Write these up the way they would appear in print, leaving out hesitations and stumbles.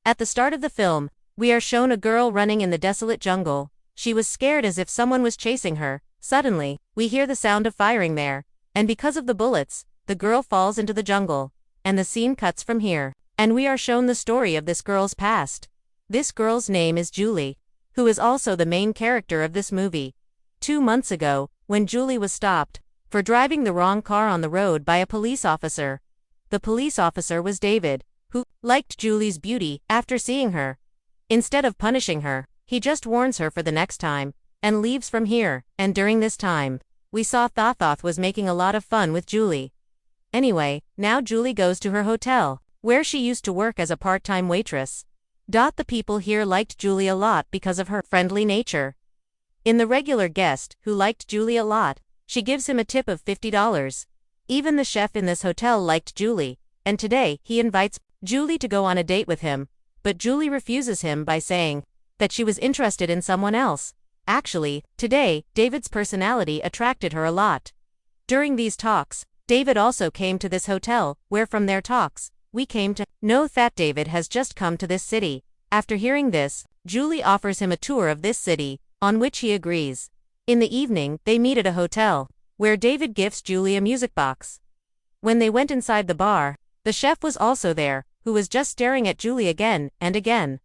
At the start of the film, we are shown a girl running in the desolate jungle. She was scared as if someone was chasing her. Suddenly, we hear the sound of firing there, and because of the bullets, the girl falls into the jungle, and the scene cuts from here, and we are shown the story of this girl's past. This girl's name is Julie, who is also the main character of this movie. 2 months ago, when Julie was stopped for driving the wrong car on the road by a police officer. The police officer was David, who liked Julie's beauty after seeing her. Instead of punishing her, he just warns her for the next time, and leaves from here, and during this time, we saw Thothoth was making a lot of fun with Julie. Anyway, now Julie goes to her hotel, where she used to work as a part-time waitress. The people here liked Julie a lot because of her friendly nature. In the regular guest, who liked Julie a lot, she gives him a tip of $50. Even the chef in this hotel liked Julie, and today, he invites Julie to go on a date with him, but Julie refuses him by saying that she was interested in someone else. Actually, today, David's personality attracted her a lot. During these talks, David also came to this hotel, where from their talks, we came to know that David has just come to this city. After hearing this, Julie offers him a tour of this city, on which he agrees. In the evening, they meet at a hotel, where David gifts Julie a music box. When they went inside the bar, the chef was also there, who was just staring at Julie again and again,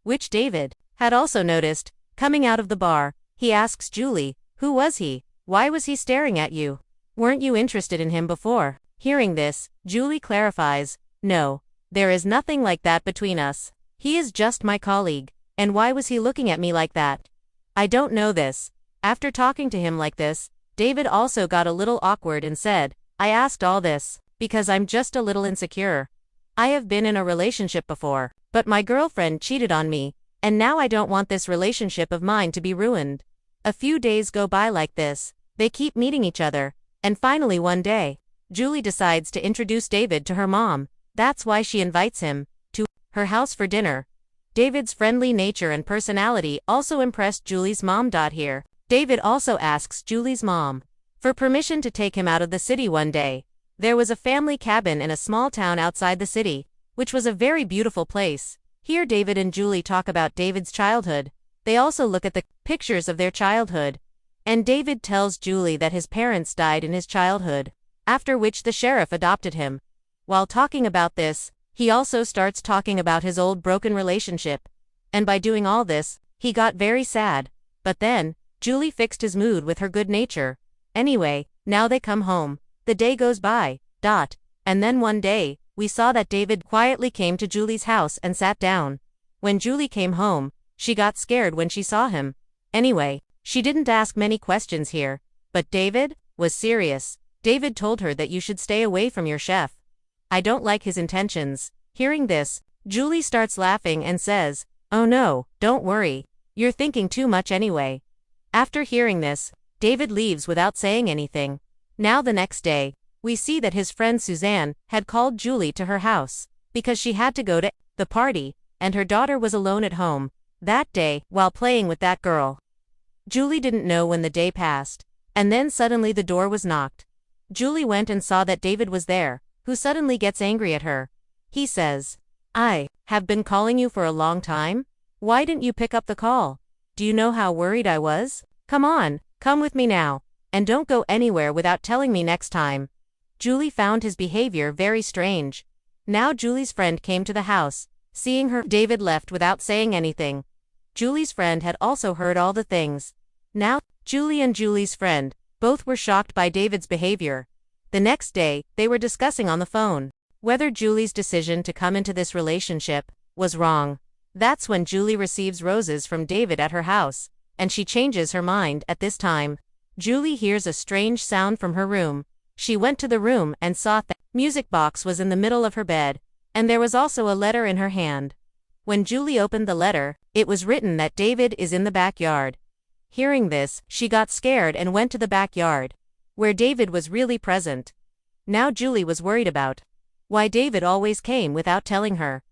which David had also noticed. Coming out of the bar, he asks Julie, "Who was he? Why was he staring at you? Weren't you interested in him before?" Hearing this, Julie clarifies, "No, there is nothing like that between us. He is just my colleague, and why was he looking at me like that? I don't know this." After talking to him like this, David also got a little awkward and said, "I asked all this because I'm just a little insecure. I have been in a relationship before, but my girlfriend cheated on me, and now I don't want this relationship of mine to be ruined." A few days go by like this, they keep meeting each other, and finally one day, Julie decides to introduce David to her mom. That's why she invites him to her house for dinner. David's friendly nature and personality also impressed Julie's mom. Here, David also asks Julie's mom for permission to take him out of the city one day. There was a family cabin in a small town outside the city, which was a very beautiful place. Here David and Julie talk about David's childhood. They also look at the pictures of their childhood. And David tells Julie that his parents died in his childhood, after which the sheriff adopted him. While talking about this, he also starts talking about his old broken relationship. And by doing all this, he got very sad. But then, Julie fixed his mood with her good nature. Anyway, now they come home. The day goes by. And then one day, we saw that David quietly came to Julie's house and sat down. When Julie came home, she got scared when she saw him. Anyway, she didn't ask many questions here, but David was serious. David told her that you should stay away from your chef. I don't like his intentions. Hearing this, Julie starts laughing and says, "Oh no, don't worry. You're thinking too much anyway." After hearing this, David leaves without saying anything. Now the next day, we see that his friend Suzanne had called Julie to her house, because she had to go to the party, and her daughter was alone at home that day while playing with that girl. Julie didn't know when the day passed, and then suddenly the door was knocked. Julie went and saw that David was there, who suddenly gets angry at her. He says, "I have been calling you for a long time. Why didn't you pick up the call? Do you know how worried I was? Come on, come with me now, and don't go anywhere without telling me next time." Julie found his behavior very strange. Now Julie's friend came to the house. Seeing her, David left without saying anything. Julie's friend had also heard all the things. Now, Julie and Julie's friend both were shocked by David's behavior. The next day, they were discussing on the phone whether Julie's decision to come into this relationship was wrong. That's when Julie receives roses from David at her house, and she changes her mind at this time. Julie hears a strange sound from her room. She went to the room and saw that the music box was in the middle of her bed, and there was also a letter in her hand. When Julie opened the letter, it was written that David is in the backyard. Hearing this, she got scared and went to the backyard, where David was really present. Now Julie was worried about why David always came without telling her.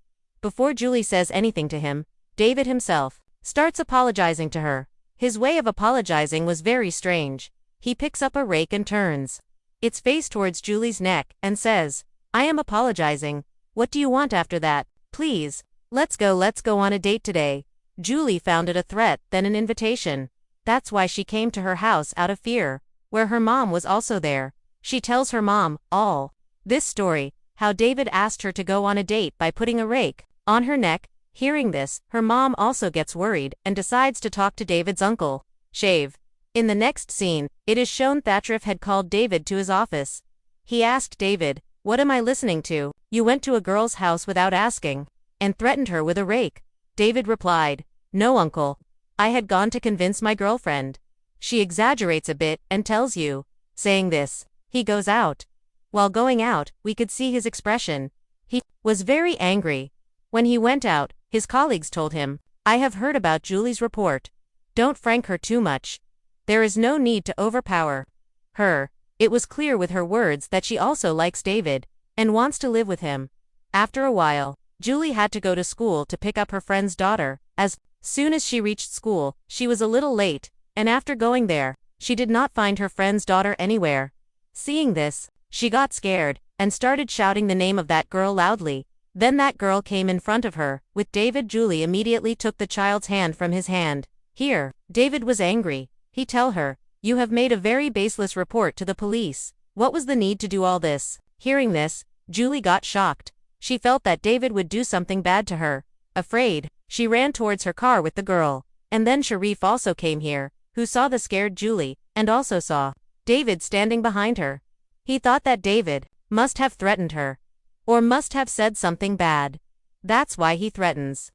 Before Julie says anything to him, David himself starts apologizing to her. His way of apologizing was very strange. He picks up a rake and turns its face towards Julie's neck and says, "I am apologizing. What do you want after that? Please, let's go on a date today. Julie found it a threat than an invitation. That's why she came to her house out of fear, where her mom was also there. She tells her mom all this story, how David asked her to go on a date by putting a rake on her neck. Hearing this, her mom also gets worried and decides to talk to David's uncle, Shave. In the next scene, it is shown Thatcherif had called David to his office. He asked David, "What am I listening to? You went to a girl's house without asking, and threatened her with a rake." David replied, "No, uncle. I had gone to convince my girlfriend. She exaggerates a bit and tells you." Saying this, he goes out. While going out, we could see his expression. He was very angry. When he went out, his colleagues told him, "I have heard about Julie's report. Don't frank her too much. There is no need to overpower her." It was clear with her words that she also likes David and wants to live with him. After a while, Julie had to go to school to pick up her friend's daughter. As soon as she reached school, she was a little late, and after going there, she did not find her friend's daughter anywhere. Seeing this, she got scared and started shouting the name of that girl loudly. Then that girl came in front of her. With David, Julie immediately took the child's hand from his hand. Here, David was angry. He tell her, "You have made a very baseless report to the police. What was the need to do all this?" Hearing this, Julie got shocked. She felt that David would do something bad to her. Afraid, she ran towards her car with the girl. And then Sharif also came here, who saw the scared Julie, and also saw David standing behind her. He thought that David must have threatened her, or must have said something bad. That's why he threatens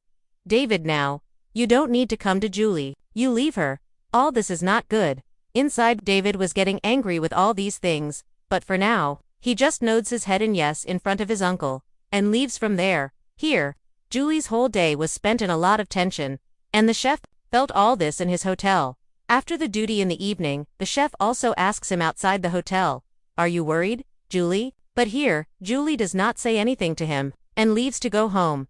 David now. "You don't need to come to Julie. You leave her. All this is not good." Inside, David was getting angry with all these things, but for now, he just nods his head in yes in front of his uncle, and leaves from there. Here, Julie's whole day was spent in a lot of tension, and the chef felt all this in his hotel. After the duty in the evening, the chef also asks him outside the hotel, "Are you worried, Julie?" But here, Julie does not say anything to him, and leaves to go home.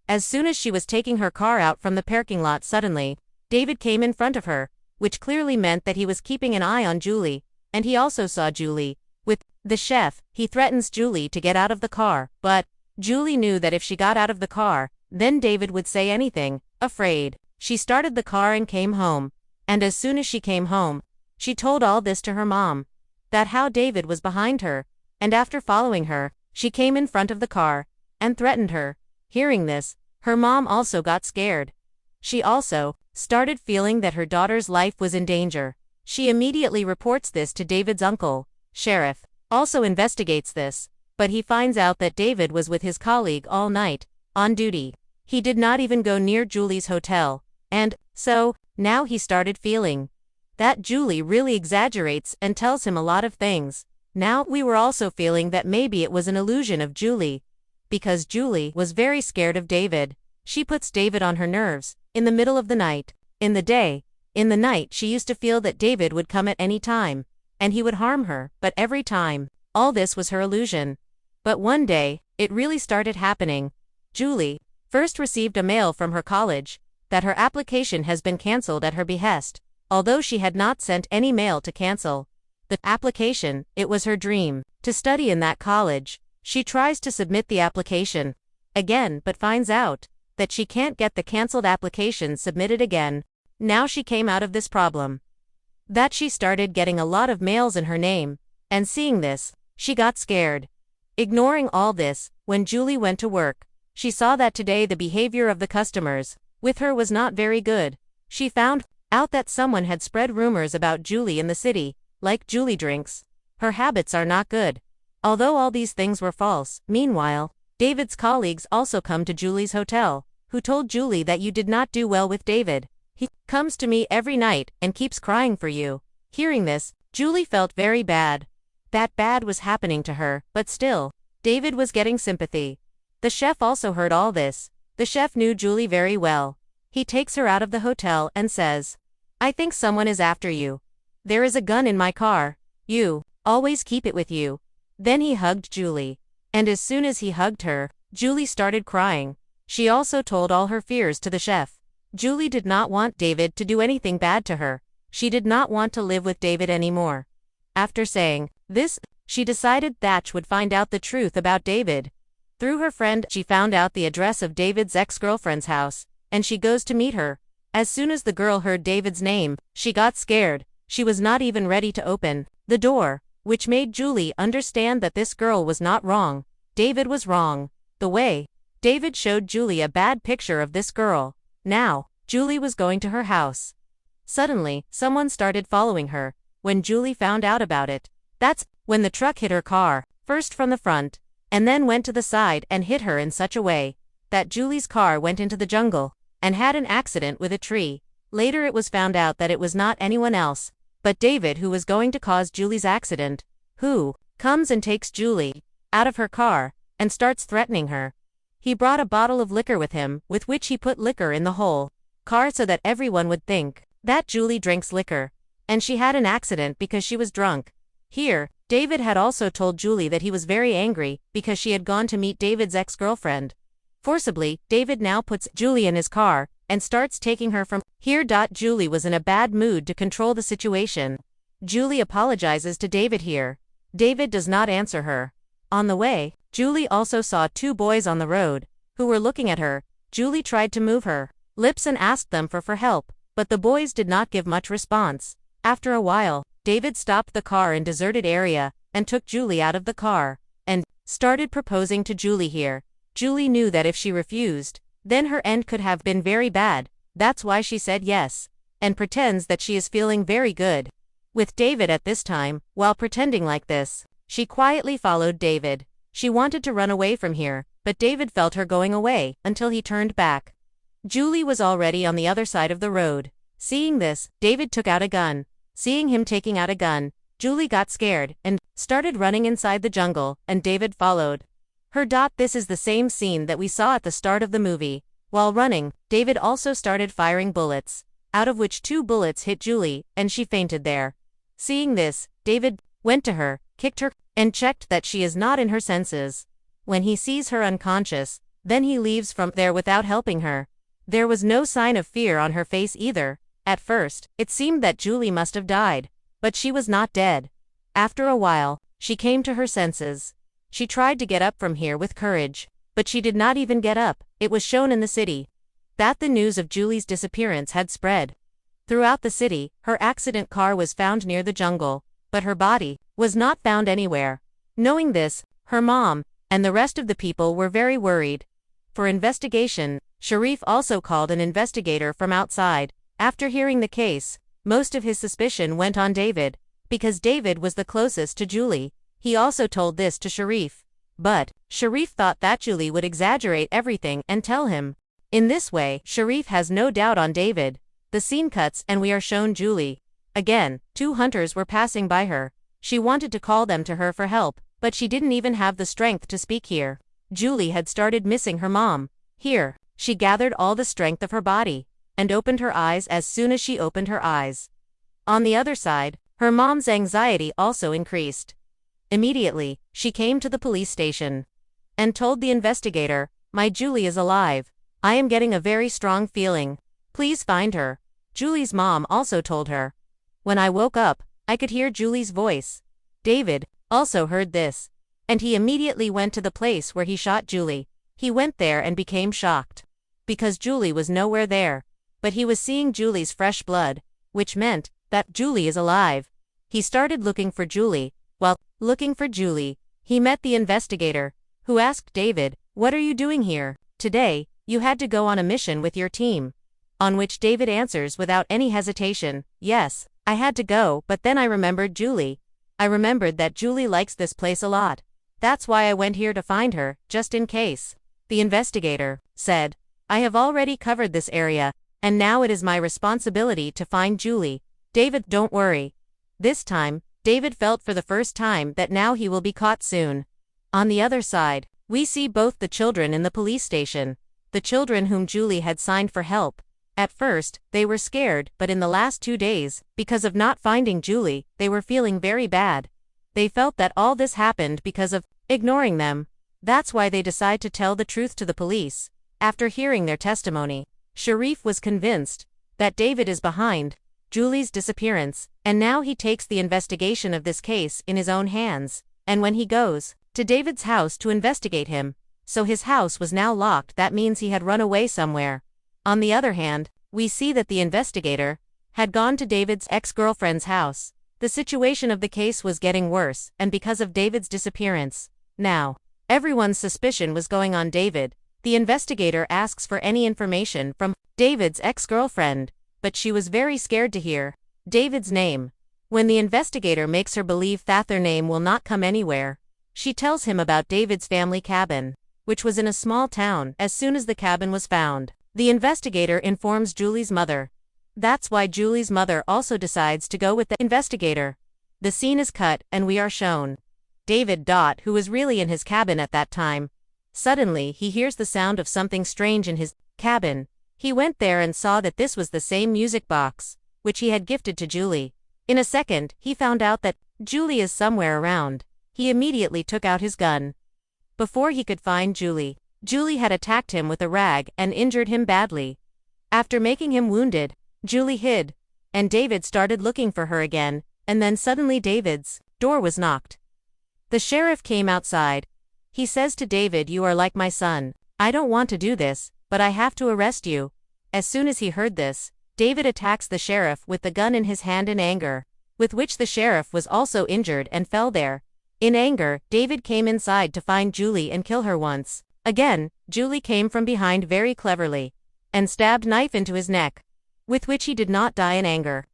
As soon as she was taking her car out from the parking lot, suddenly, David came in front of her, which clearly meant that he was keeping an eye on Julie, and he also saw Julie with the chef. He threatens Julie to get out of the car, but Julie knew that if she got out of the car, then David would say anything. Afraid, she started the car and came home. And as soon as she came home, she told all this to her mom, that how David was behind her, and after following her, she came in front of the car and threatened her. Hearing this, her mom also got scared. She also started feeling that her daughter's life was in danger. She immediately reports this to David's uncle. Sheriff also investigates this, but he finds out that David was with his colleague all night, on duty. He did not even go near Julie's hotel, and so now he started feeling that Julie really exaggerates and tells him a lot of things. Now we were also feeling that maybe it was an illusion of Julie, because Julie was very scared of David. She puts David on her nerves, in the middle of the night. In the night she used to feel that David would come at any time, and he would harm her, but every time, all this was her illusion. But one day, it really started happening. Julie first received a mail from her college, that her application has been cancelled at her behest, although she had not sent any mail to cancel the application. It was her dream to study in that college. She tries to submit the application again, but finds out that she can't get the cancelled application submitted again. Now she came out of this problem, that she started getting a lot of mails in her name, and seeing this, she got scared. Ignoring all this, when Julie went to work, she saw that today the behavior of the customers with her was not very good. She found out that someone had spread rumors about Julie in the city, like Julie drinks. Her habits are not good. Although all these things were false. Meanwhile, David's colleagues also come to Julie's hotel, who told Julie that you did not do well with David. He comes to me every night and keeps crying for you. Hearing this, Julie felt very bad. That bad was happening to her, but still, David was getting sympathy. The chef also heard all this. The chef knew Julie very well. He takes her out of the hotel and says, "I think someone is after you. There is a gun in my car. You always keep it with you." Then he hugged Julie. And as soon as he hugged her, Julie started crying. She also told all her fears to the chef. Julie did not want David to do anything bad to her. She did not want to live with David anymore. After saying this, she decided Thatch would find out the truth about David. Through her friend, she found out the address of David's ex-girlfriend's house, and she goes to meet her. As soon as the girl heard David's name, she got scared. She was not even ready to open the door, which made Julie understand that this girl was not wrong. David was wrong. The way David showed Julie a bad picture of this girl. Now, Julie was going to her house. Suddenly, someone started following her. When Julie found out about it, that's when the truck hit her car, first from the front, and then went to the side and hit her in such a way that Julie's car went into the jungle and had an accident with a tree. Later it was found out that it was not anyone else but David who was going to cause Julie's accident, who comes and takes Julie out of her car and starts threatening her. He brought a bottle of liquor with him, with which he put liquor in the whole car so that everyone would think that Julie drinks liquor, and she had an accident because she was drunk. Here, David had also told Julie that he was very angry because she had gone to meet David's ex-girlfriend. Forcibly, David now puts Julie in his car and starts taking her from here. Julie was in a bad mood to control the situation. Julie apologizes to David here. David does not answer her. On the way, Julie also saw two boys on the road who were looking at her. Julie tried to move her lips and asked them for help, but the boys did not give much response. After a while, David stopped the car in a deserted area and took Julie out of the car and started proposing to Julie here. Julie knew that if she refused, then her end could have been very bad. That's why she said yes and pretends that she is feeling very good with David at this time. While pretending like this, she quietly followed David. She wanted to run away from here, but David felt her going away until he turned back. Julie was already on the other side of the road. Seeing this, David took out a gun. Seeing him taking out a gun, Julie got scared and started running inside the jungle, and David followed her. This is the same scene that we saw at the start of the movie. While running, David also started firing bullets, out of which 2 bullets hit Julie, and she fainted there. Seeing this, David went to her, kicked her, and checked that she is not in her senses. When he sees her unconscious, then he leaves from there without helping her. There was no sign of fear on her face either. At first, it seemed that Julie must have died, but she was not dead. After a while, she came to her senses. She tried to get up from here with courage, but she did not even get up. It was shown in the city that the news of Julie's disappearance had spread throughout the city. Her accident car was found near the jungle, but her body was not found anywhere. Knowing this, her mom and the rest of the people were very worried. For investigation, Sharif also called an investigator from outside. After hearing the case, most of his suspicion went on David, because David was the closest to Julie. He also told this to Sharif, but Sharif thought that Julie would exaggerate everything and tell him. In this way, Sharif has no doubt on David. The scene cuts and we are shown Julie. Again, 2 hunters were passing by her. She wanted to call them to her for help, but she didn't even have the strength to speak here. Julie had started missing her mom. Here, she gathered all the strength of her body and opened her eyes. As soon as she opened her eyes, on the other side, her mom's anxiety also increased. Immediately, she came to the police station and told the investigator, "My Julie is alive. I am getting a very strong feeling. Please find her." Julie's mom also told her, "When I woke up, I could hear Julie's voice." David also heard this, and he immediately went to the place where he shot Julie. He went there and became shocked because Julie was nowhere there, but he was seeing Julie's fresh blood, which meant that Julie is alive. He started looking for Julie. While looking for Julie, he met the investigator, who asked David, "What are you doing here? Today, you had to go on a mission with your team." On which David answers without any hesitation, "Yes, I had to go, but then I remembered Julie. I remembered that Julie likes this place a lot. That's why I went here to find her, just in case." The investigator said, "I have already covered this area, and now it is my responsibility to find Julie." David, "Don't worry." This time, David felt for the first time that now he will be caught soon. On the other side, we see both the children in the police station, the children whom Julie had signed for help. At first, they were scared, but in the last 2 days, because of not finding Julie, they were feeling very bad. They felt that all this happened because of ignoring them. That's why they decide to tell the truth to the police. After hearing their testimony, Sharif was convinced that David is behind Julie's disappearance, and now he takes the investigation of this case in his own hands. And when he goes to David's house to investigate him, so his house was now locked. That means he had run away somewhere. On the other hand, we see that the investigator had gone to David's ex-girlfriend's house. The situation of the case was getting worse, and because of David's disappearance, now everyone's suspicion was going on David. The investigator asks for any information from David's ex-girlfriend, but she was very scared to hear David's name. When the investigator makes her believe that their name will not come anywhere, she tells him about David's family cabin, which was in a small town. As soon as the cabin was found, the investigator informs Julie's mother. That's why Julie's mother also decides to go with the investigator. The scene is cut, and we are shown David, who was really in his cabin at that time. Suddenly, he hears the sound of something strange in his cabin. He went there and saw that this was the same music box, which he had gifted to Julie. In a second, he found out that Julie is somewhere around. He immediately took out his gun. Before he could find Julie, Julie had attacked him with a rag and injured him badly. After making him wounded, Julie hid, and David started looking for her again, and then suddenly David's door was knocked. The sheriff came outside. He says to David, "You are like my son. I don't want to do this, but I have to arrest you." As soon as he heard this, David attacks the sheriff with the gun in his hand in anger, with which the sheriff was also injured and fell there. In anger, David came inside to find Julie and kill her once. Again, Julie came from behind very cleverly and stabbed knife into his neck, with which he did not die in anger.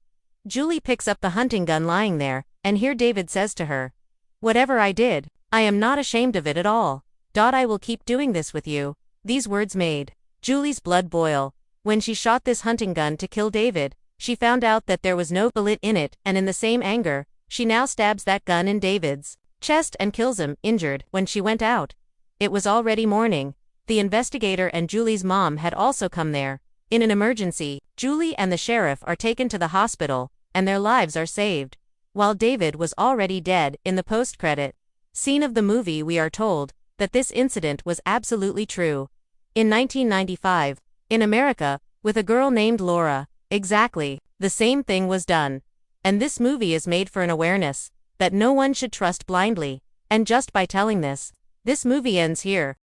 Julie picks up the hunting gun lying there, and here David says to her, "Whatever I did, I am not ashamed of it at all. I will keep doing this with you." These words made Julie's blood boil. When she shot this hunting gun to kill David, she found out that there was no bullet in it, and in the same anger, she now stabs that gun in David's chest and kills him, injured. When she went out, it was already morning. The investigator and Julie's mom had also come there. In an emergency, Julie and the sheriff are taken to the hospital, and their lives are saved. While David was already dead, in the post-credit scene of the movie we are told that this incident was absolutely true. In 1995, in America, with a girl named Laura, exactly the same thing was done. And this movie is made for an awareness that no one should trust blindly. And just by telling this movie ends here.